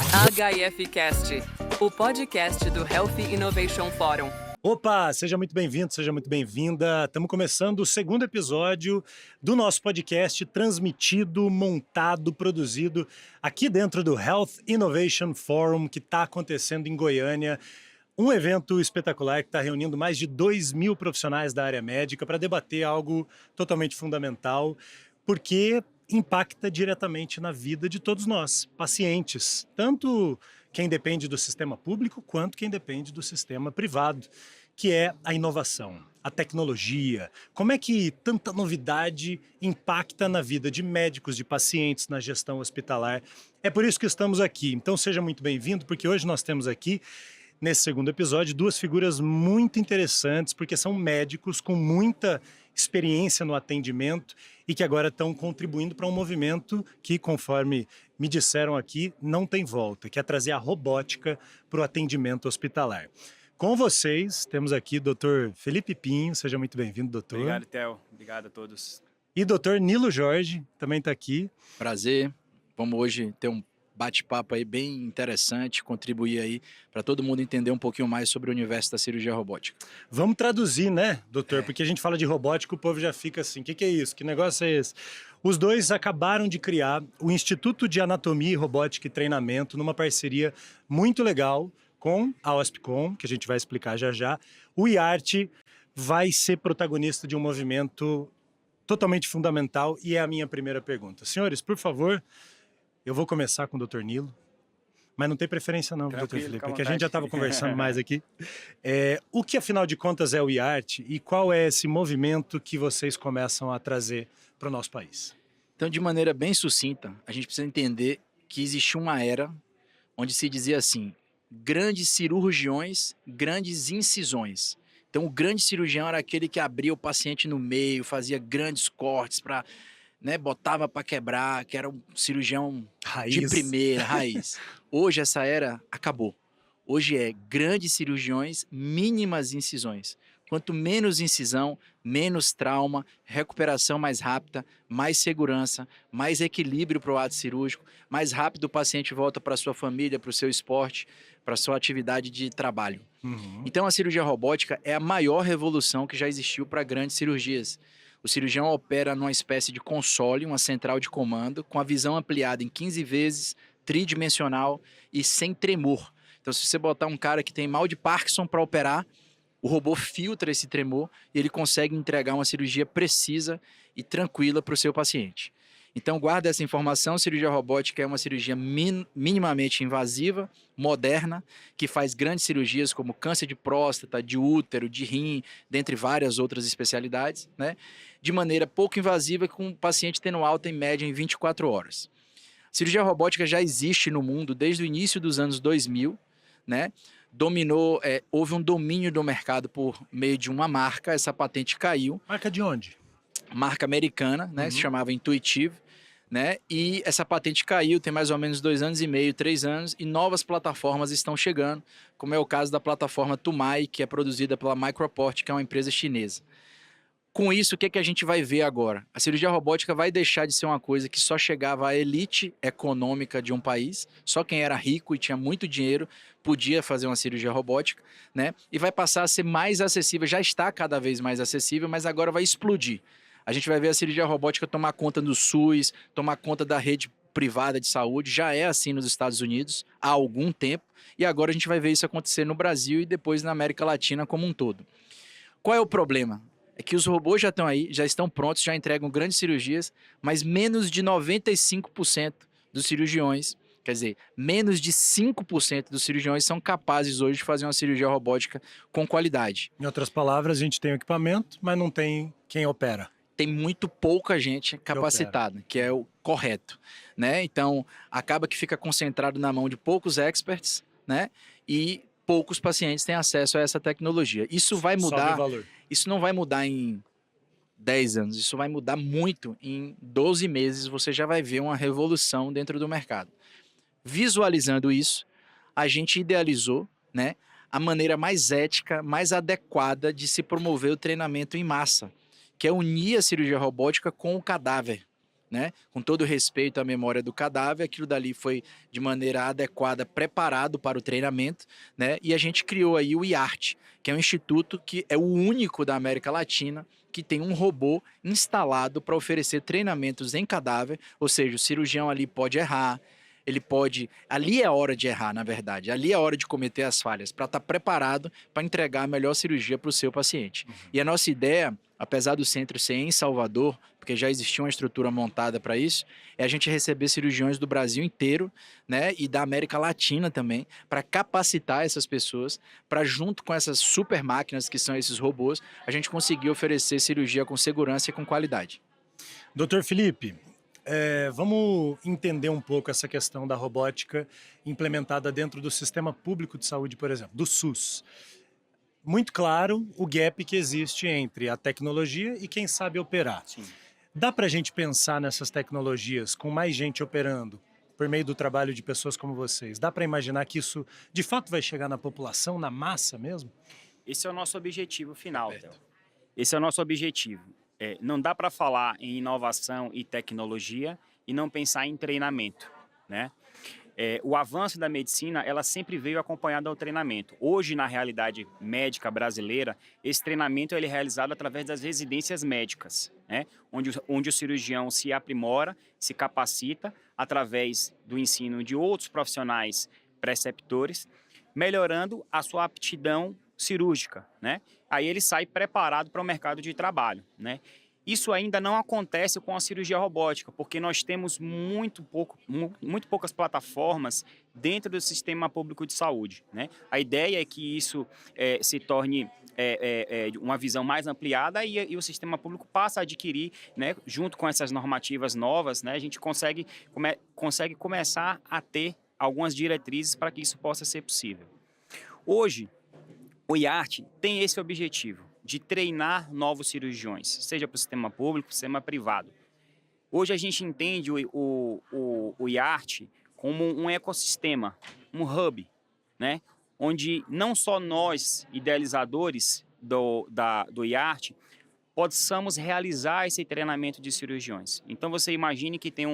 HIFcast, o podcast do Health Innovation Forum. Opa, seja muito bem-vindo, seja muito bem-vinda. Estamos começando o segundo episódio do nosso podcast, transmitido, montado, produzido aqui dentro do Health Innovation Forum, que está acontecendo em Goiânia. Um evento espetacular que está reunindo mais de 2.000 profissionais da área médica para debater algo totalmente fundamental, porque impacta diretamente na vida de todos nós, pacientes, tanto quem depende do sistema público quanto quem depende do sistema privado, que é a inovação, a tecnologia. Como é que tanta novidade impacta na vida de médicos, de pacientes, na gestão hospitalar? É por isso que estamos aqui. Então seja muito bem-vindo, porque hoje nós temos aqui, nesse segundo episódio, duas figuras muito interessantes, porque são médicos com muita experiência no atendimento e que agora estão contribuindo para um movimento que, conforme me disseram aqui, não tem volta, que é trazer a robótica para o atendimento hospitalar. Com vocês, temos aqui o Dr. Felipe Pinho, seja muito bem-vindo, doutor. Obrigado, Theo. Obrigado a todos. E Dr. Nilo Jorge, também está aqui. Prazer. Vamos hoje ter um bate-papo aí bem interessante, contribuir aí para todo mundo entender um pouquinho mais sobre o universo da cirurgia robótica. Vamos traduzir, né, doutor? Porque a gente fala de robótica, o povo já fica assim, o que é isso? Que negócio é esse? Os dois acabaram de criar o Instituto de Anatomia, Robótica e Treinamento numa parceria muito legal com a OSPCOM, que a gente vai explicar já já. O IART vai ser protagonista de um movimento totalmente fundamental e é a minha primeira pergunta. Senhores, por favor, eu vou começar com o Dr. Nilo, mas não tem preferência não, Dr. Felipe, porque a gente já estava conversando mais aqui. O que, afinal de contas, é o IART e qual é esse movimento que vocês começam a trazer para o nosso país? Então, de maneira bem sucinta, a gente precisa entender que existiu uma era onde se dizia assim, grandes cirurgiões, grandes incisões. Então, o grande cirurgião era aquele que abria o paciente no meio, fazia grandes cortes para... botava para quebrar, que era um cirurgião Raiz. de primeira, raiz. Hoje essa era acabou. Hoje é grandes cirurgiões, mínimas incisões. Quanto menos incisão, menos trauma, recuperação mais rápida, mais segurança, mais equilíbrio para o ato cirúrgico, mais rápido o paciente volta para a sua família, para o seu esporte, para a sua atividade de trabalho. Então a cirurgia robótica é a maior revolução que já existiu para grandes cirurgias. O cirurgião opera numa espécie de console, uma central de comando, com a visão ampliada em 15 vezes, tridimensional e sem tremor. Então, se você botar um cara que tem mal de Parkinson para operar, o robô filtra esse tremor e ele consegue entregar uma cirurgia precisa e tranquila para o seu paciente. Então, guarda essa informação, cirurgia robótica é uma cirurgia minimamente invasiva, moderna, que faz grandes cirurgias como câncer de próstata, de útero, de rim, dentre várias outras especialidades, de maneira pouco invasiva, com o paciente tendo alta em média em 24 horas. A cirurgia robótica já existe no mundo desde o início dos anos 2000, houve um domínio do mercado por meio de uma marca, essa patente caiu. Marca de onde? Marca americana, se chamava Intuitive, e essa patente caiu, tem mais ou menos 2 anos e meio, 3 anos, e novas plataformas estão chegando, como é o caso da plataforma Tumai, que é produzida pela Microport, que é uma empresa chinesa. Com isso, o que a gente vai ver agora? A cirurgia robótica vai deixar de ser uma coisa que só chegava à elite econômica de um país, só quem era rico e tinha muito dinheiro podia fazer uma cirurgia robótica, e vai passar a ser mais acessível, já está cada vez mais acessível, mas agora vai explodir. A gente vai ver a cirurgia robótica tomar conta do SUS, tomar conta da rede privada de saúde, já é assim nos Estados Unidos há algum tempo, e agora a gente vai ver isso acontecer no Brasil e depois na América Latina como um todo. Qual é o problema? É que os robôs já estão aí, já estão prontos, já entregam grandes cirurgias, mas menos de 95% dos cirurgiões, quer dizer, menos de 5% dos cirurgiões são capazes hoje de fazer uma cirurgia robótica com qualidade. Em outras palavras, a gente tem o equipamento, mas não tem quem opera. Tem muito pouca gente capacitada, que é o correto, Então, acaba que fica concentrado na mão de poucos experts, e poucos pacientes têm acesso a essa tecnologia. Isso vai mudar... Isso não vai mudar em 10 anos, isso vai mudar muito. Em 12 meses você já vai ver uma revolução dentro do mercado. Visualizando isso, a gente idealizou a maneira mais ética, mais adequada de se promover o treinamento em massa, que é unir a cirurgia robótica com o cadáver. né? Com todo respeito à memória do cadáver, aquilo dali foi de maneira adequada, preparado para o treinamento, né? E a gente criou aí o IART, que é um instituto que é o único da América Latina que tem um robô instalado para oferecer treinamentos em cadáver, ou seja, o cirurgião ali pode errar, ele pode... Ali é a hora de errar, na verdade. Ali é a hora de cometer as falhas, para estar preparado para entregar a melhor cirurgia para o seu paciente. E a nossa ideia, apesar do centro ser em Salvador, porque já existia uma estrutura montada para isso, é a gente receber cirurgiões do Brasil inteiro, né, e da América Latina também, para capacitar essas pessoas, para junto com essas super máquinas que são esses robôs, a gente conseguir oferecer cirurgia com segurança e com qualidade. Doutor Felipe, vamos entender um pouco essa questão da robótica implementada dentro do sistema público de saúde, por exemplo, do SUS. Muito claro o gap que existe entre a tecnologia e quem sabe operar. Sim. Dá para a gente pensar nessas tecnologias com mais gente operando por meio do trabalho de pessoas como vocês? Dá para imaginar que isso de fato vai chegar na população, na massa mesmo? Esse é o nosso objetivo final, Perfeito. Theo. Esse é o nosso objetivo. Não dá para falar em inovação e tecnologia e não pensar em treinamento, né? O avanço da medicina, ela sempre veio acompanhada ao treinamento. Hoje, na realidade médica brasileira, esse treinamento ele é realizado através das residências médicas, né? Onde o cirurgião se aprimora, se capacita através do ensino de outros profissionais preceptores, melhorando a sua aptidão cirúrgica, né? Aí ele sai preparado para o mercado de trabalho, né? Isso ainda não acontece com a cirurgia robótica, porque nós temos muito poucas plataformas dentro do sistema público de saúde, né? A ideia é que isso se torne uma visão mais ampliada e o sistema público passa a adquirir, né, junto com essas normativas novas, né, a gente consegue começar a ter algumas diretrizes para que isso possa ser possível. Hoje, o IART tem esse objetivo de treinar novos cirurgiões, seja para o sistema público, para o sistema privado. Hoje a gente entende o IART como um ecossistema, um hub, né? Onde não só nós, idealizadores do IART, possamos realizar esse treinamento de cirurgiões. Então você imagine que tem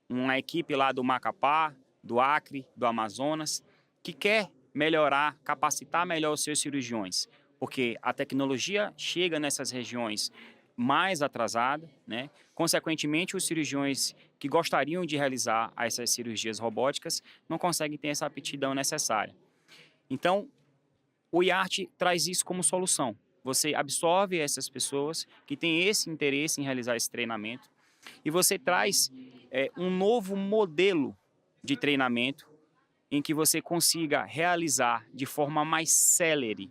uma equipe lá do Macapá, do Acre, do Amazonas, que quer melhorar, capacitar melhor os seus cirurgiões, porque a tecnologia chega nessas regiões mais atrasada, né? Consequentemente, os cirurgiões que gostariam de realizar essas cirurgias robóticas não conseguem ter essa aptidão necessária. Então, o IART traz isso como solução. Você absorve essas pessoas que têm esse interesse em realizar esse treinamento e você traz um novo modelo de treinamento em que você consiga realizar de forma mais célere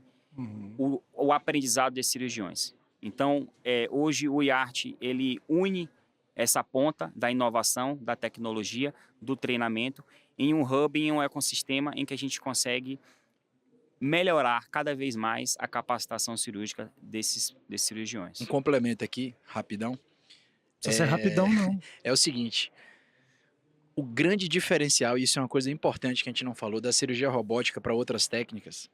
o aprendizado desses cirurgiões. Então, hoje o IART, ele une essa ponta da inovação, da tecnologia, do treinamento, em um hub, em um ecossistema em que a gente consegue melhorar cada vez mais a capacitação cirúrgica desses cirurgiões. Um complemento aqui, rapidão. Não precisa ser rapidão, não. É o seguinte, o grande diferencial, e isso é uma coisa importante que a gente não falou, da cirurgia robótica para outras técnicas,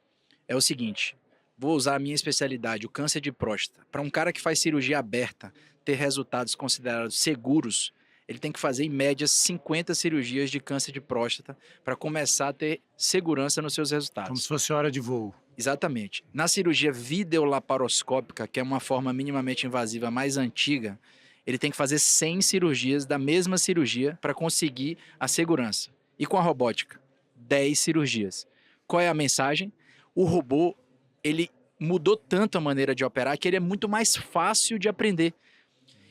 é o seguinte, vou usar a minha especialidade, o câncer de próstata. Para um cara que faz cirurgia aberta, ter resultados considerados seguros, ele tem que fazer em média 50 cirurgias de câncer de próstata para começar a ter segurança nos seus resultados. Como se fosse hora de voo. Exatamente. Na cirurgia videolaparoscópica, que é uma forma minimamente invasiva mais antiga, ele tem que fazer 100 cirurgias da mesma cirurgia para conseguir a segurança. E com a robótica, 10 cirurgias. Qual é a mensagem? O robô, ele mudou tanto a maneira de operar que ele é muito mais fácil de aprender.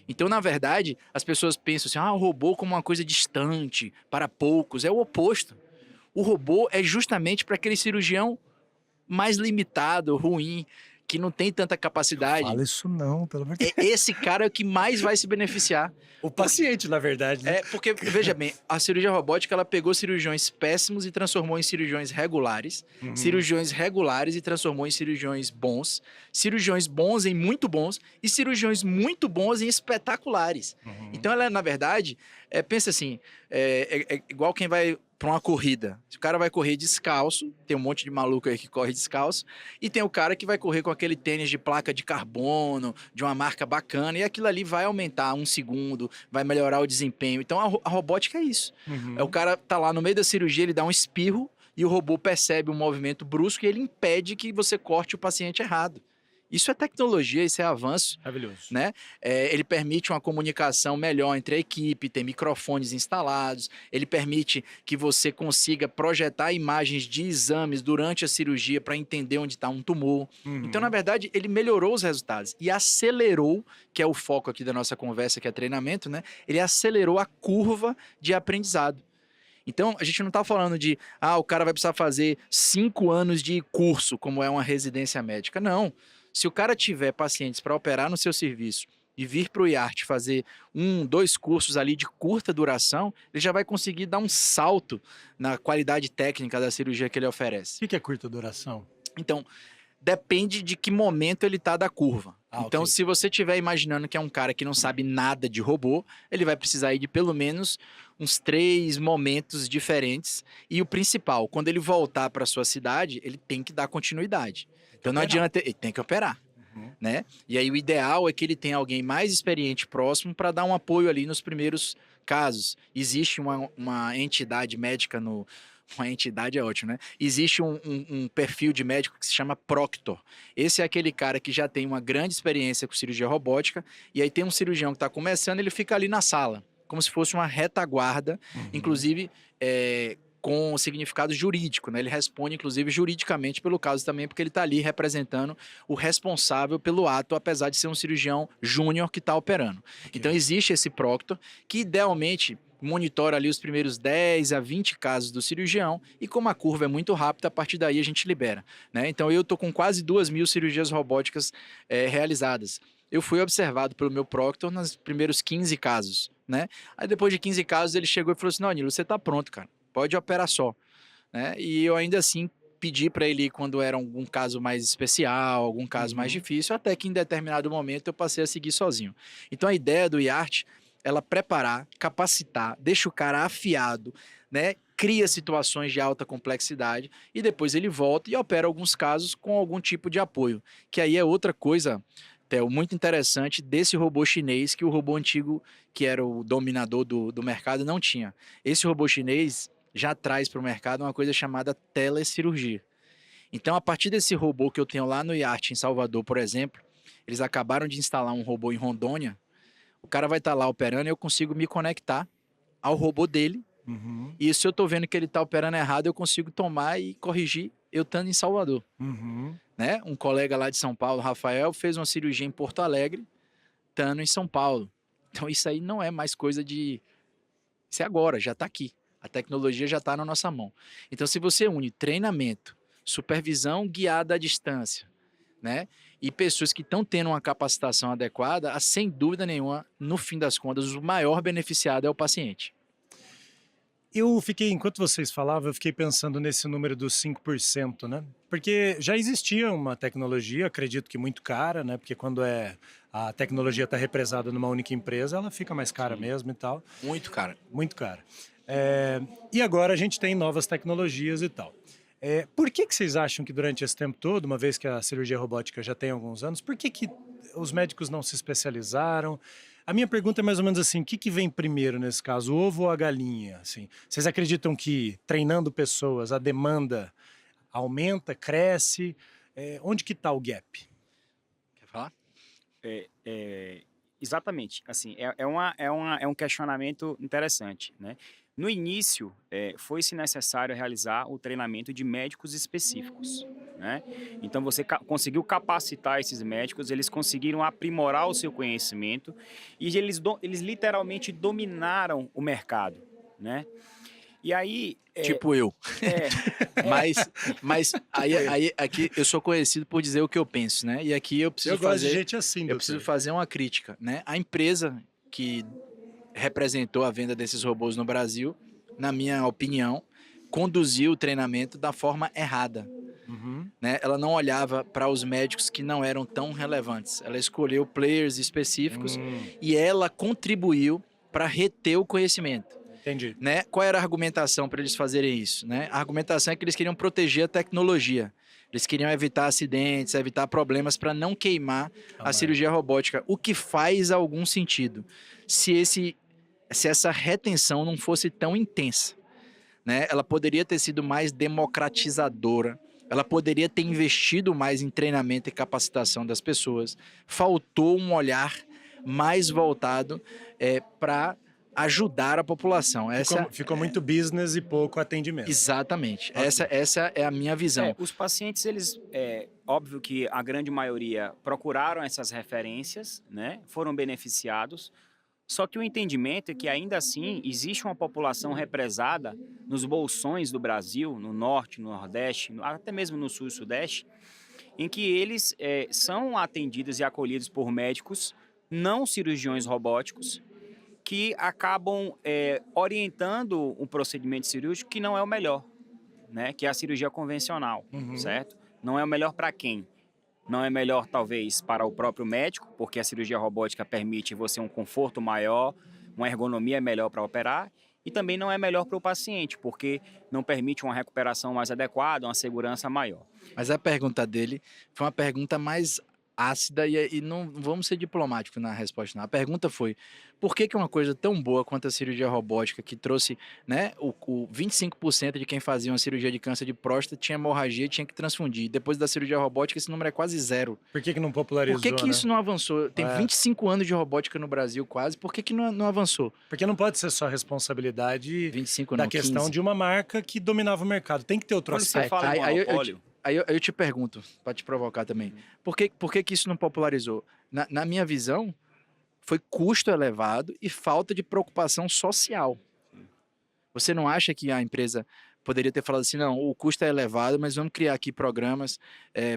Então, na verdade, as pessoas pensam assim, o robô como uma coisa distante, para poucos. É o oposto. O robô é justamente para aquele cirurgião mais limitado, ruim, que não tem tanta capacidade. Fala isso não, pelo amor de Deus. Esse cara é o que mais vai se beneficiar. O paciente, na verdade. Né? Porque, veja bem, a cirurgia robótica, ela pegou cirurgiões péssimos e transformou em cirurgiões regulares, cirurgiões regulares e transformou em cirurgiões bons em muito bons e cirurgiões muito bons em espetaculares. Então, ela, na verdade, pensa assim, igual quem vai para uma corrida. Se o cara vai correr descalço, tem um monte de maluco aí que corre descalço, e tem o cara que vai correr com aquele tênis de placa de carbono, de uma marca bacana, e aquilo ali vai aumentar 1 segundo, vai melhorar o desempenho. Então a robótica é isso. É o cara tá lá no meio da cirurgia, ele dá um espirro, e o robô percebe um movimento brusco e ele impede que você corte o paciente errado. Isso é tecnologia, isso é avanço. Maravilhoso. Né? Ele permite uma comunicação melhor entre a equipe, tem microfones instalados, ele permite que você consiga projetar imagens de exames durante a cirurgia para entender onde está um tumor. Então, na verdade, ele melhorou os resultados e acelerou, que é o foco aqui da nossa conversa, que é treinamento, né? Ele acelerou a curva de aprendizado. Então, a gente não está falando de, o cara vai precisar fazer 5 anos de curso, como é uma residência médica. Não. Se o cara tiver pacientes para operar no seu serviço e vir para o IART fazer 1, 2 cursos ali de curta duração, ele já vai conseguir dar um salto na qualidade técnica da cirurgia que ele oferece. O que é curta duração? Então, depende de que momento ele está da curva. Então, ok. se você estiver imaginando que é um cara que não sabe nada de robô, ele vai precisar ir de pelo menos uns 3 momentos diferentes. E o principal, quando ele voltar para sua cidade, ele tem que dar continuidade. Então, não adianta... Ele tem que operar. Né? E aí, o ideal é que ele tenha alguém mais experiente próximo para dar um apoio ali nos primeiros casos. Existe uma entidade médica no... Uma entidade é ótimo, né? Existe um perfil de médico que se chama proctor. Esse é aquele cara que já tem uma grande experiência com cirurgia robótica, e aí tem um cirurgião que está começando, ele fica ali na sala, como se fosse uma retaguarda, inclusive com significado jurídico, né? Ele responde, inclusive, juridicamente pelo caso também, porque ele está ali representando o responsável pelo ato, apesar de ser um cirurgião júnior que está operando. Então, existe esse proctor, que idealmente monitora ali os primeiros 10 a 20 casos do cirurgião, e como a curva é muito rápida, a partir daí a gente libera, né? Então eu estou com quase 2.000 cirurgias robóticas realizadas. Eu fui observado pelo meu proctor nos primeiros 15 casos, né? Aí depois de 15 casos ele chegou e falou assim, não, Nilo, você está pronto, cara, pode operar só, né? E eu ainda assim pedi para ele ir quando era algum caso mais especial, algum caso mais difícil, até que em determinado momento eu passei a seguir sozinho. Então a ideia do IART, ela preparar, capacitar, deixa o cara afiado, né? Cria situações de alta complexidade e depois ele volta e opera alguns casos com algum tipo de apoio. Que aí é outra coisa, Theo, muito interessante desse robô chinês que o robô antigo, que era o dominador do mercado, não tinha. Esse robô chinês já traz para o mercado uma coisa chamada telecirurgia. Então, a partir desse robô que eu tenho lá no IART em Salvador, por exemplo, eles acabaram de instalar um robô em Rondônia. O cara vai estar lá operando e eu consigo me conectar ao robô dele. E se eu estou vendo que ele está operando errado, eu consigo tomar e corrigir eu estando em Salvador. Né? Um colega lá de São Paulo, Rafael, fez uma cirurgia em Porto Alegre, estando em São Paulo. Então isso aí não é mais coisa de... Isso é agora, já está aqui. A tecnologia já está na nossa mão. Então se você une treinamento, supervisão guiada à distância, né? E pessoas que estão tendo uma capacitação adequada, sem dúvida nenhuma, no fim das contas, o maior beneficiado é o paciente. Enquanto vocês falavam, eu fiquei pensando nesse número dos 5%, né? Porque já existia uma tecnologia, acredito que muito cara, né? Porque quando a tecnologia está represada numa única empresa, ela fica mais cara mesmo e tal. Muito cara. Muito cara. E agora a gente tem novas tecnologias e tal. Por que vocês acham que durante esse tempo todo, uma vez que a cirurgia robótica já tem alguns anos, por que os médicos não se especializaram? A minha pergunta é mais ou menos assim, o que vem primeiro nesse caso, o ovo ou a galinha? Assim, vocês acreditam que treinando pessoas a demanda aumenta, cresce? Onde que está o gap? Quer falar? Exatamente. Assim, é um questionamento interessante, né? No início, foi-se necessário realizar o treinamento de médicos específicos, né? Então, você conseguiu capacitar esses médicos, eles conseguiram aprimorar o seu conhecimento e eles literalmente dominaram o mercado, né? E aí... Tipo eu. Mas aí aqui eu sou conhecido por dizer o que eu penso, né? E aqui eu preciso gosto de gente assim, eu preciso fazer uma crítica, né? A empresa que representou a venda desses robôs no Brasil, na minha opinião, conduziu o treinamento da forma errada. Né? Ela não olhava para os médicos que não eram tão relevantes. Ela escolheu players específicos e ela contribuiu para reter o conhecimento. Entendi. Né? Qual era a argumentação para eles fazerem isso? Né? A argumentação é que eles queriam proteger a tecnologia. Eles queriam evitar acidentes, evitar problemas para não queimar a cirurgia robótica, o que faz algum sentido. Se essa retenção não fosse tão intensa, né? Ela poderia ter sido mais democratizadora, ela poderia ter investido mais em treinamento e capacitação das pessoas. Faltou um olhar mais voltado para ajudar a população. Ficou muito business e pouco atendimento. Exatamente. Ok. Essa é a minha visão. Os pacientes, eles, óbvio que a grande maioria procuraram essas referências, né? Foram beneficiados. Só que o entendimento é que ainda assim existe uma população represada nos bolsões do Brasil, no norte, no nordeste, até mesmo no sul e sudeste, em que eles são atendidos e acolhidos por médicos, não cirurgiões robóticos, que acabam orientando um procedimento cirúrgico que não é o melhor, né? Que é a cirurgia convencional, certo? Não é o melhor para quem? Não é melhor, talvez, para o próprio médico, porque a cirurgia robótica permite você um conforto maior, uma ergonomia melhor para operar, e também não é melhor para o paciente, porque não permite uma recuperação mais adequada, uma segurança maior. Mas a pergunta dele foi uma pergunta mais ácida e não vamos ser diplomáticos na resposta, não. A pergunta foi, por que uma coisa tão boa quanto a cirurgia robótica, que trouxe, né, o 25% de quem fazia uma cirurgia de câncer de próstata tinha hemorragia e tinha que transfundir. Depois da cirurgia robótica, esse número é quase zero. Por que não popularizou, Por que isso não avançou? Tem 25 anos de robótica no Brasil quase, por que não avançou? Porque não pode ser só responsabilidade 25 da não, questão 15. de uma marca que dominava o mercado. Tem que ter outro Quando você aspecto. fala em monopólio, Aí eu te pergunto, para te provocar também, por que isso não popularizou? Na minha visão, foi custo elevado e falta de preocupação social. Você não acha que a empresa poderia ter falado assim, não, o custo é elevado, mas vamos criar aqui programas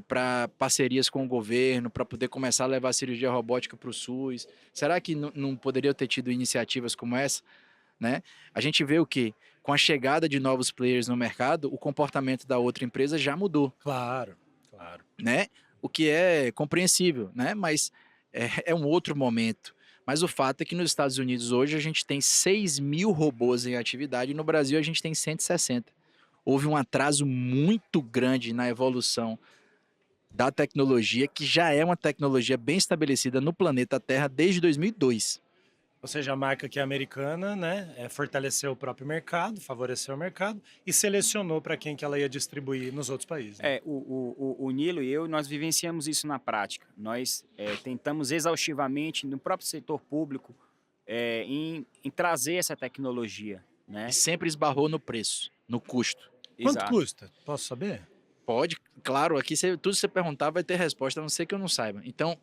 para parcerias com o governo, para poder começar a levar a cirurgia robótica para o SUS? Será que não poderia ter tido iniciativas como essa? Né? A gente vê o quê? Com a chegada de novos players no mercado, o comportamento da outra empresa já mudou. Claro. Né? O que é compreensível, né? Mas é um outro momento. Mas o fato é que nos Estados Unidos hoje a gente tem 6.000 robôs em atividade e no Brasil a gente tem 160. Houve um atraso muito grande na evolução da tecnologia, que já é uma tecnologia bem estabelecida no planeta Terra desde 2002. Ou seja, a marca que é americana, né, fortaleceu o próprio mercado, favoreceu o mercado e selecionou para quem que ela ia distribuir nos outros países. Né? O Nilo e eu, nós vivenciamos isso na prática. Nós tentamos exaustivamente, no próprio setor público, em trazer essa tecnologia. Né? E sempre esbarrou no preço, no custo. Quanto Exato. custa? Posso saber? Pode, claro, aqui tudo que você perguntar vai ter resposta, a não ser que eu não saiba. Então,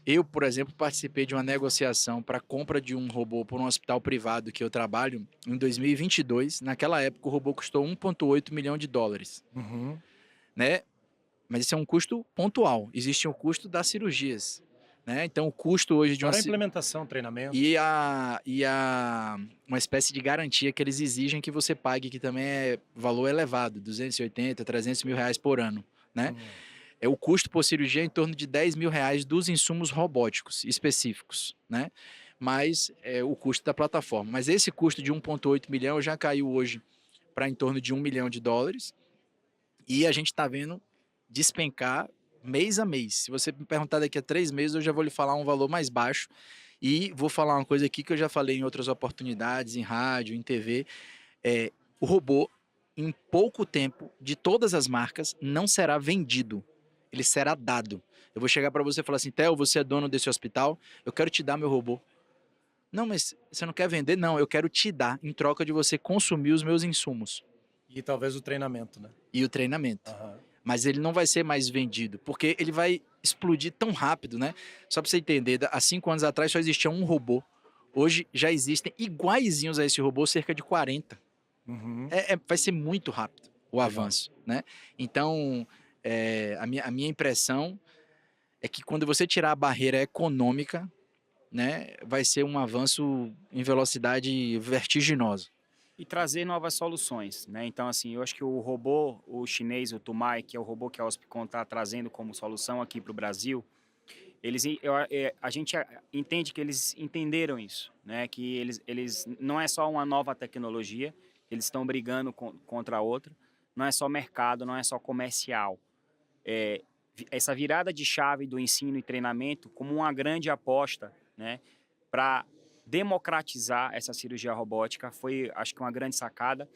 eu, por exemplo, participei de uma negociação para compra de um robô por um hospital privado que eu trabalho em 2022. Naquela época, o robô custou 1,8 milhão de dólares. Né? Mas isso é um custo pontual. Existe um custo das cirurgias. Né? Então, o custo hoje de uma... Para a implementação, treinamento. E uma espécie de garantia que eles exigem que você pague, que também é valor elevado, 280, 300 mil reais por ano. Né? O custo por cirurgia é em torno de 10 mil reais dos insumos robóticos específicos, né? Mais o custo da plataforma. Mas esse custo de 1,8 milhão já caiu hoje para em torno de 1 milhão de dólares e a gente está vendo despencar mês a mês. Se você me perguntar daqui a 3 meses, eu já vou lhe falar um valor mais baixo e vou falar uma coisa aqui que eu já falei em outras oportunidades, em rádio, em TV. O robô, em pouco tempo, de todas as marcas, não será vendido. Ele será dado. Eu vou chegar para você e falar assim, Theo, você é dono desse hospital, eu quero te dar meu robô. Não, mas você não quer vender? Não, eu quero te dar em troca de você consumir os meus insumos. E talvez o treinamento, né? E o treinamento. Mas ele não vai ser mais vendido, porque ele vai explodir tão rápido, né? Só para você entender, há 5 anos atrás só existia um robô. Hoje já existem iguaizinhos a esse robô, cerca de 40. Vai ser muito rápido o avanço, né? Então... a minha impressão é que quando você tirar a barreira econômica, né, vai ser um avanço em velocidade vertiginosa. E trazer novas soluções, né? Então, assim, eu acho que o robô, o chinês, o Tumai, que é o robô que a Hospicon está trazendo como solução aqui para o Brasil, a gente entende que eles entenderam isso, né? Que eles não é só uma nova tecnologia, eles estão brigando contra a outra, não é só mercado, não é só comercial. Essa virada de chave do ensino e treinamento como uma grande aposta, né, para democratizar essa cirurgia robótica foi, acho que, uma grande sacada,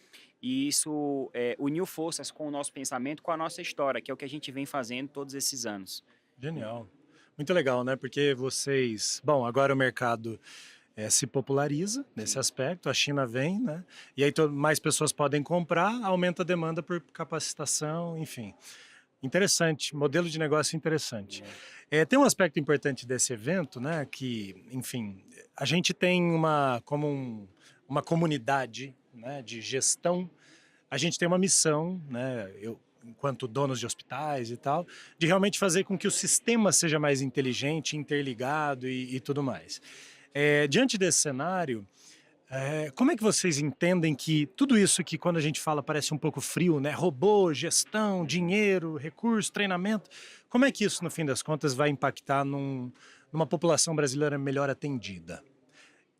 e isso uniu forças com o nosso pensamento, com a nossa história, que é o que a gente vem fazendo todos esses anos. Genial. Muito legal, né? Porque vocês... Bom, agora o mercado se populariza nesse aspecto, a China vem, né? E aí mais pessoas podem comprar, aumenta a demanda por capacitação, enfim. Interessante, modelo de negócio interessante. Tem um aspecto importante desse evento, né? Que, enfim, a gente tem uma comunidade, né, de gestão, a gente tem uma missão, né? Enquanto donos de hospitais e tal, de realmente fazer com que o sistema seja mais inteligente, interligado e tudo mais. Diante desse cenário, como é que vocês entendem que tudo isso que quando a gente fala parece um pouco frio, né? Robô, gestão, dinheiro, recurso, treinamento, como é que isso, no fim das contas, vai impactar numa população brasileira melhor atendida?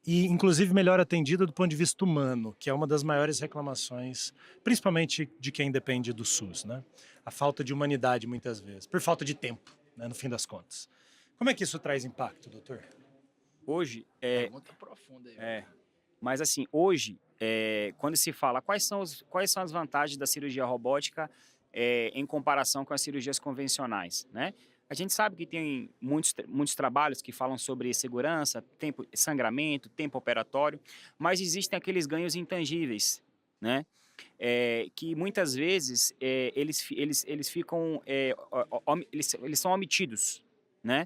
E, inclusive, melhor atendida do ponto de vista humano, que é uma das maiores reclamações, principalmente de quem depende do SUS, né? A falta de humanidade, muitas vezes, por falta de tempo, né, no fim das contas. Como é que isso traz impacto, doutor? Hoje, Pergunta profunda aí. Mas assim, hoje, quando se fala quais são as vantagens da cirurgia robótica em comparação com as cirurgias convencionais, né? A gente sabe que tem muitos trabalhos que falam sobre segurança, tempo, sangramento, tempo operatório, mas existem aqueles ganhos intangíveis, né? Que muitas vezes eles ficam, eles são omitidos, né?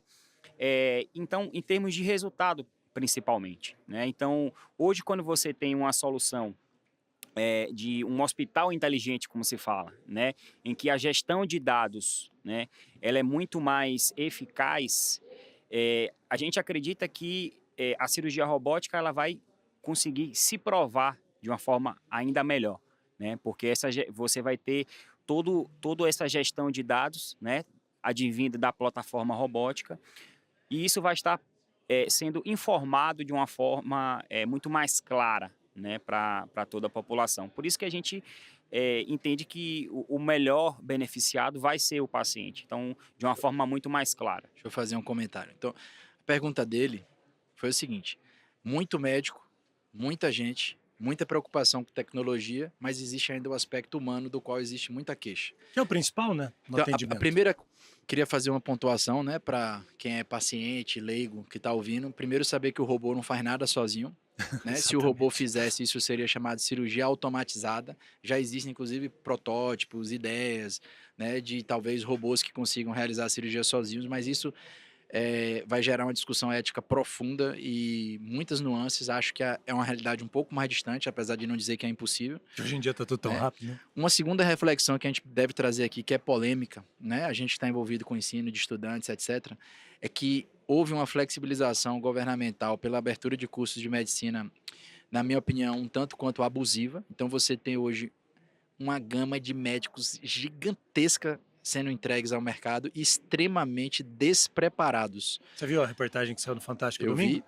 Então, em termos de resultado, principalmente, né? Então, hoje, quando você tem uma solução de um hospital inteligente, como se fala, né, em que a gestão de dados, né, ela é muito mais eficaz, a gente acredita que a cirurgia robótica ela vai conseguir se provar de uma forma ainda melhor, né, porque você vai ter toda essa gestão de dados, né, advinda da plataforma robótica, e isso vai estar sendo informado de uma forma muito mais clara, né, para toda a população. Por isso que a gente entende que o melhor beneficiado vai ser o paciente. Então, de uma forma muito mais clara. Deixa eu fazer um comentário. Então, a pergunta dele foi o seguinte: muito médico, muita gente, muita preocupação com tecnologia, mas existe ainda o aspecto humano do qual existe muita queixa. Que é o principal, né, no Então, atendimento. a primeira, queria fazer uma pontuação, né, para quem é paciente, leigo, que está ouvindo. Primeiro, saber que o robô não faz nada sozinho. Né? Se o robô fizesse isso, seria chamado de cirurgia automatizada. Já existem, inclusive, protótipos, ideias, né, de talvez robôs que consigam realizar a cirurgia sozinhos, mas isso vai gerar uma discussão ética profunda e muitas nuances. Acho que é uma realidade um pouco mais distante, apesar de não dizer que é impossível. Hoje em dia está tudo tão rápido, né? Uma segunda reflexão que a gente deve trazer aqui, que é polêmica, né? A gente está envolvido com o ensino de estudantes, etc., é que houve uma flexibilização governamental pela abertura de cursos de medicina, na minha opinião, um tanto quanto abusiva. Então você tem hoje uma gama de médicos gigantesca sendo entregues ao mercado e extremamente despreparados. Você viu a reportagem que saiu no Fantástico domingo? Vi.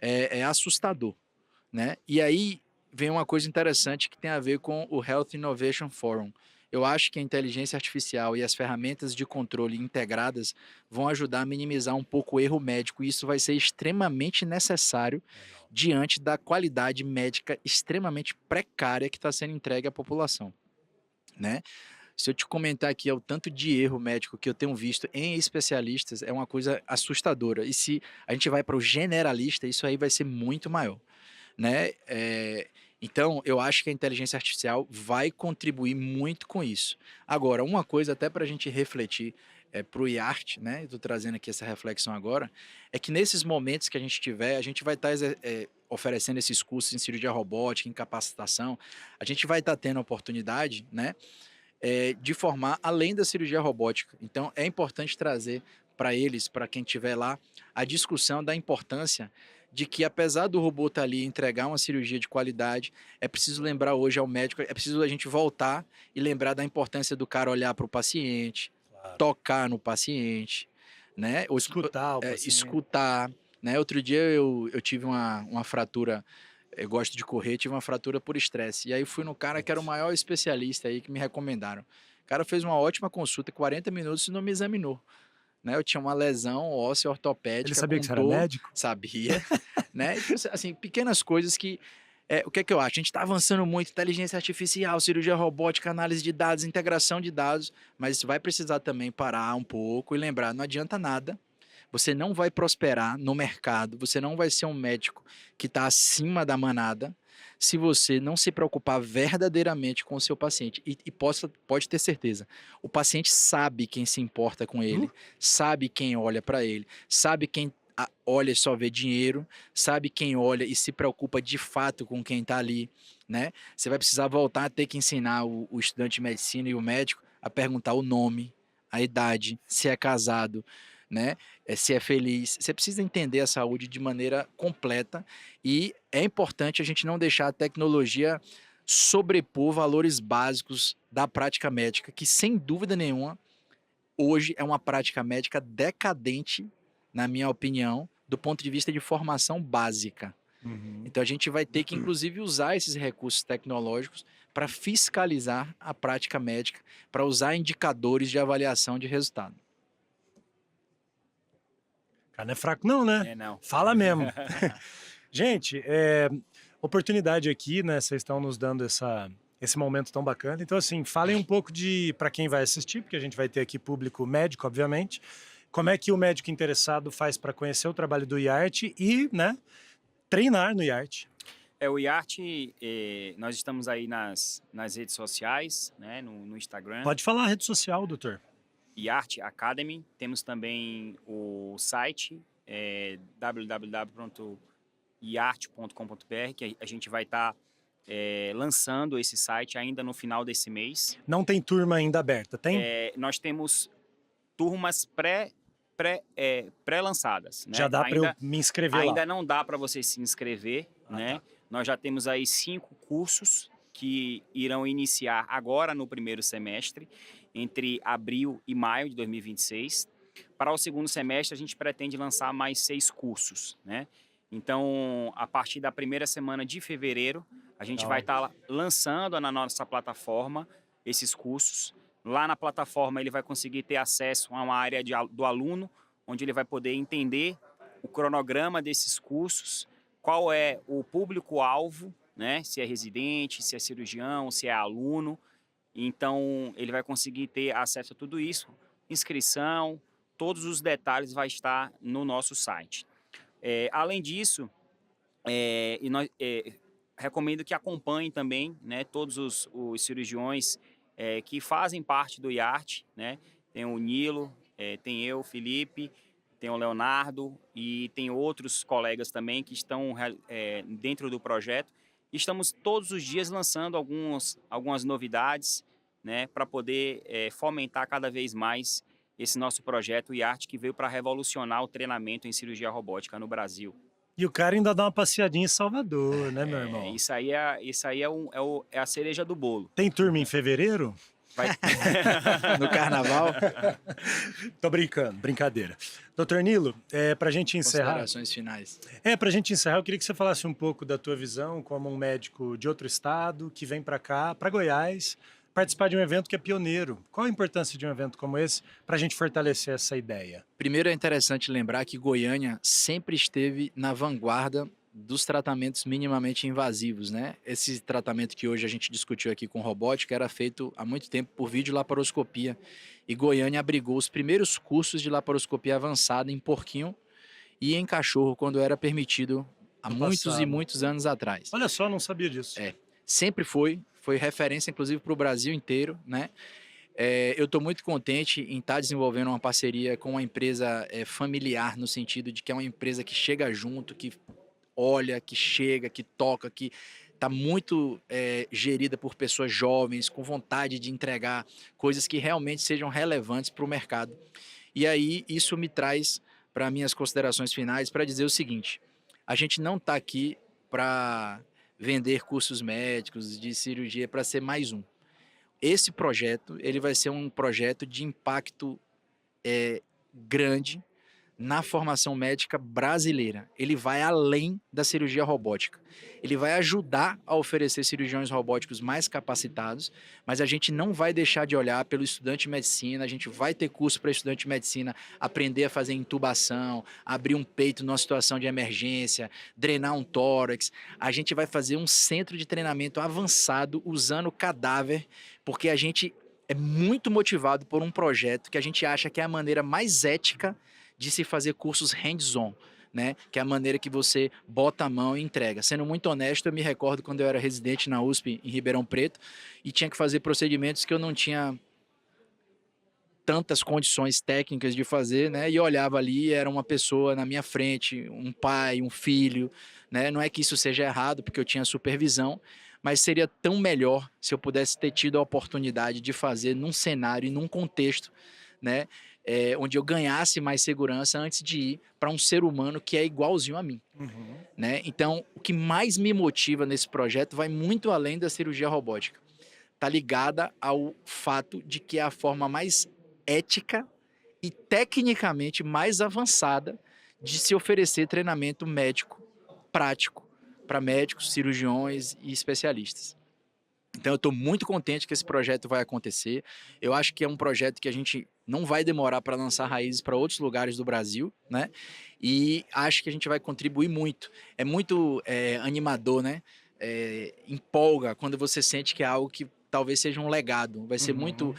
É assustador, né? E aí vem uma coisa interessante que tem a ver com o Health Innovation Forum. Eu acho que a inteligência artificial e as ferramentas de controle integradas vão ajudar a minimizar um pouco o erro médico, e isso vai ser extremamente necessário diante da qualidade médica extremamente precária que está sendo entregue à população, né? Se eu te comentar aqui o tanto de erro médico que eu tenho visto em especialistas, é uma coisa assustadora. E se a gente vai para o generalista, isso aí vai ser muito maior, né? Então, eu acho que a inteligência artificial vai contribuir muito com isso. Agora, uma coisa até para a gente refletir para o IART, né? Estou trazendo aqui essa reflexão agora, é que nesses momentos que a gente tiver, a gente vai estar oferecendo esses cursos em cirurgia robótica, em capacitação, a gente vai estar tendo a oportunidade, né? De formar além da cirurgia robótica. Então, é importante trazer para eles, para quem estiver lá, a discussão da importância de que, apesar do robô estar ali e entregar uma cirurgia de qualidade, é preciso lembrar hoje ao médico, é preciso a gente voltar e lembrar da importância do cara olhar para o paciente, claro, tocar no paciente, né? Ou Escutar o paciente. escutar, né? Outro dia eu tive uma fratura, eu gosto de correr, tive uma fratura por estresse. E aí fui no cara que era o maior especialista aí que me recomendaram. O cara fez uma ótima consulta, 40 minutos e não me examinou, né? Eu tinha uma lesão óssea ortopédica. Ele sabia com que você era dor, médico? Sabia, né? Então, assim, pequenas coisas que o que é que eu acho? A gente está avançando muito, inteligência artificial, cirurgia robótica, análise de dados, integração de dados, mas vai precisar também parar um pouco e lembrar, não adianta nada. Você não vai prosperar no mercado, você não vai ser um médico que está acima da manada se você não se preocupar verdadeiramente com o seu paciente. E pode ter certeza, o paciente sabe quem se importa com ele, sabe quem olha para ele, sabe quem olha e só vê dinheiro, sabe quem olha e se preocupa de fato com quem está ali, né? Você vai precisar voltar a ter que ensinar o estudante de medicina e o médico a perguntar o nome, a idade, se é casado, né? Se é feliz. Você precisa entender a saúde de maneira completa e é importante a gente não deixar a tecnologia sobrepor valores básicos da prática médica, que sem dúvida nenhuma, hoje é uma prática médica decadente, na minha opinião, do ponto de vista de formação básica. Uhum. Então a gente vai ter que, inclusive, usar esses recursos tecnológicos para fiscalizar a prática médica, para usar indicadores de avaliação de resultado. Cara, não é fraco não, né? Não. Fala mesmo. Gente, oportunidade aqui, né? Vocês estão nos dando esse momento tão bacana. Então, assim, falem um pouco para quem vai assistir, porque a gente vai ter aqui público médico, obviamente. Como é que o médico interessado faz para conhecer o trabalho do IART e, né, treinar no IART? O IART, nós estamos aí nas redes sociais, né, no Instagram. Pode falar a rede social, doutor. IART Academy. Temos também o site www.iart.com.br, que a gente vai estar lançando esse site ainda no final desse mês. Não tem turma ainda aberta, tem? Nós temos turmas pré-lançadas. Né? Já dá para eu me inscrever lá? Ainda não dá para você se inscrever, né? Tá. Nós já temos aí 5 cursos que irão iniciar agora no primeiro semestre, entre abril e maio de 2026. Para o segundo semestre, a gente pretende lançar mais 6 cursos, né? Então, a partir da primeira semana de fevereiro, a gente vai estar lançando na nossa plataforma esses cursos. Lá na plataforma, ele vai conseguir ter acesso a uma área do aluno, onde ele vai poder entender o cronograma desses cursos, qual é o público-alvo, né? Se é residente, se é cirurgião, se é aluno. Então, ele vai conseguir ter acesso a tudo isso. Inscrição, todos os detalhes vai estar no nosso site. Além disso, recomendo que acompanhem também, né, todos os cirurgiões que fazem parte do IART, né? Tem o Nilo, tem eu, Felipe, tem o Leonardo e tem outros colegas também que estão dentro do projeto. Estamos todos os dias lançando algumas novidades, né, para poder fomentar cada vez mais esse nosso projeto IART, que veio para revolucionar o treinamento em cirurgia robótica no Brasil. E o cara ainda dá uma passeadinha em Salvador, né, meu irmão? Isso aí é a cereja do bolo. Tem turma em fevereiro? No carnaval? Tô brincando, brincadeira. Doutor Nilo, pra gente encerrar... Considerações finais. Pra gente encerrar, eu queria que você falasse um pouco da tua visão como um médico de outro estado, que vem para cá, para Goiás, participar de um evento que é pioneiro. Qual a importância de um evento como esse para a gente fortalecer essa ideia? Primeiro é interessante lembrar que Goiânia sempre esteve na vanguarda dos tratamentos minimamente invasivos, né? Esse tratamento que hoje a gente discutiu aqui com robótica era feito há muito tempo por videolaparoscopia e Goiânia abrigou os primeiros cursos de laparoscopia avançada em porquinho e em cachorro quando era permitido há muitos e muitos anos atrás. Olha só, não sabia disso. Sempre foi referência inclusive para o Brasil inteiro, né? Eu estou muito contente em estar desenvolvendo uma parceria com uma empresa familiar, no sentido de que é uma empresa que chega junto, que olha, que chega, que toca, que está muito gerida por pessoas jovens, com vontade de entregar coisas que realmente sejam relevantes para o mercado. E aí isso me traz para minhas considerações finais para dizer o seguinte: a gente não está aqui para vender cursos médicos de cirurgia para ser mais um. Esse projeto ele vai ser um projeto de impacto grande na formação médica brasileira. Ele vai além da cirurgia robótica. Ele vai ajudar a oferecer cirurgiões robóticos mais capacitados, mas a gente não vai deixar de olhar pelo estudante de medicina, a gente vai ter curso para estudante de medicina aprender a fazer intubação, abrir um peito numa situação de emergência, drenar um tórax. A gente vai fazer um centro de treinamento avançado usando cadáver, porque a gente é muito motivado por um projeto que a gente acha que é a maneira mais ética de se fazer cursos hands-on, né? Que é a maneira que você bota a mão e entrega. Sendo muito honesto, eu me recordo quando eu era residente na USP, em Ribeirão Preto, e tinha que fazer procedimentos que eu não tinha tantas condições técnicas de fazer, né? E eu olhava ali, era uma pessoa na minha frente, um pai, um filho, né? Não é que isso seja errado, porque eu tinha supervisão, mas seria tão melhor se eu pudesse ter tido a oportunidade de fazer num cenário e num contexto, né? Onde eu ganhasse mais segurança antes de ir para um ser humano que é igualzinho a mim. Né? Então, o que mais me motiva nesse projeto vai muito além da cirurgia robótica. Está ligada ao fato de que é a forma mais ética e tecnicamente mais avançada de se oferecer treinamento médico prático para médicos, cirurgiões e especialistas. Então, eu estou muito contente que esse projeto vai acontecer. Eu acho que é um projeto que a gente não vai demorar para lançar raízes para outros lugares do Brasil, né? E acho que a gente vai contribuir muito. É muito animador, né? Empolga quando você sente que é algo que talvez seja um legado. Vai ser muito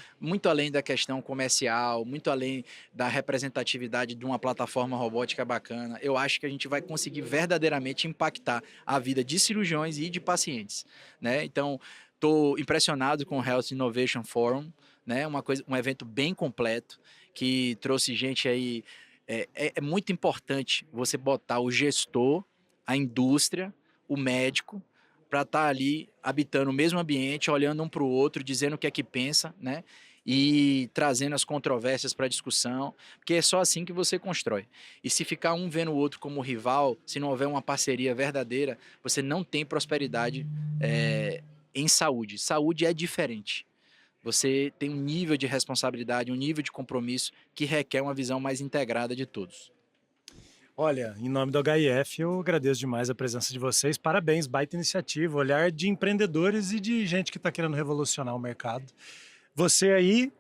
além da questão comercial, muito além da representatividade de uma plataforma robótica bacana. Eu acho que a gente vai conseguir verdadeiramente impactar a vida de cirurgiões e de pacientes, né? Então, estou impressionado com o Health Innovation Forum, né? Um evento bem completo, que trouxe gente aí. É muito importante você botar o gestor, a indústria, o médico, para estar ali habitando o mesmo ambiente, olhando um para o outro, dizendo o que é que pensa, né? E trazendo as controvérsias para a discussão, porque é só assim que você constrói. E se ficar um vendo o outro como rival, se não houver uma parceria verdadeira, você não tem prosperidade em saúde. Saúde é diferente. Você tem um nível de responsabilidade, um nível de compromisso que requer uma visão mais integrada de todos. Olha, em nome do HIF, eu agradeço demais a presença de vocês. Parabéns, baita iniciativa, olhar de empreendedores e de gente que está querendo revolucionar o mercado. Você aí,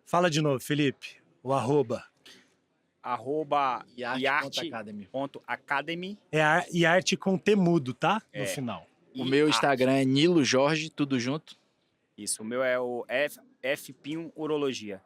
fala de novo, Felipe, o arroba. Iarte.academy. E arte com T mudo, tá? No final. O meu Instagram é Nilo Jorge, tudo junto. Isso, o meu é o F-Pinho Urologia.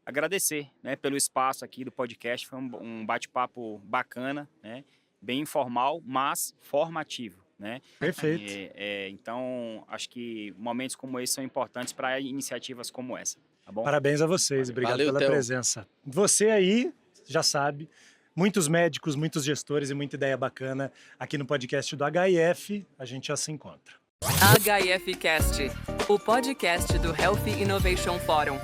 Agradecer, né, pelo espaço aqui do podcast, foi um bate-papo bacana, né, bem informal, mas formativo, né? Perfeito. Então, acho que momentos como esse são importantes para iniciativas como essa, tá bom? Parabéns a vocês, obrigado pela presença. Você aí, já sabe, muitos médicos, muitos gestores e muita ideia bacana aqui no podcast do HIF, a gente já se encontra. HIF Cast, o podcast do Health Innovation Forum.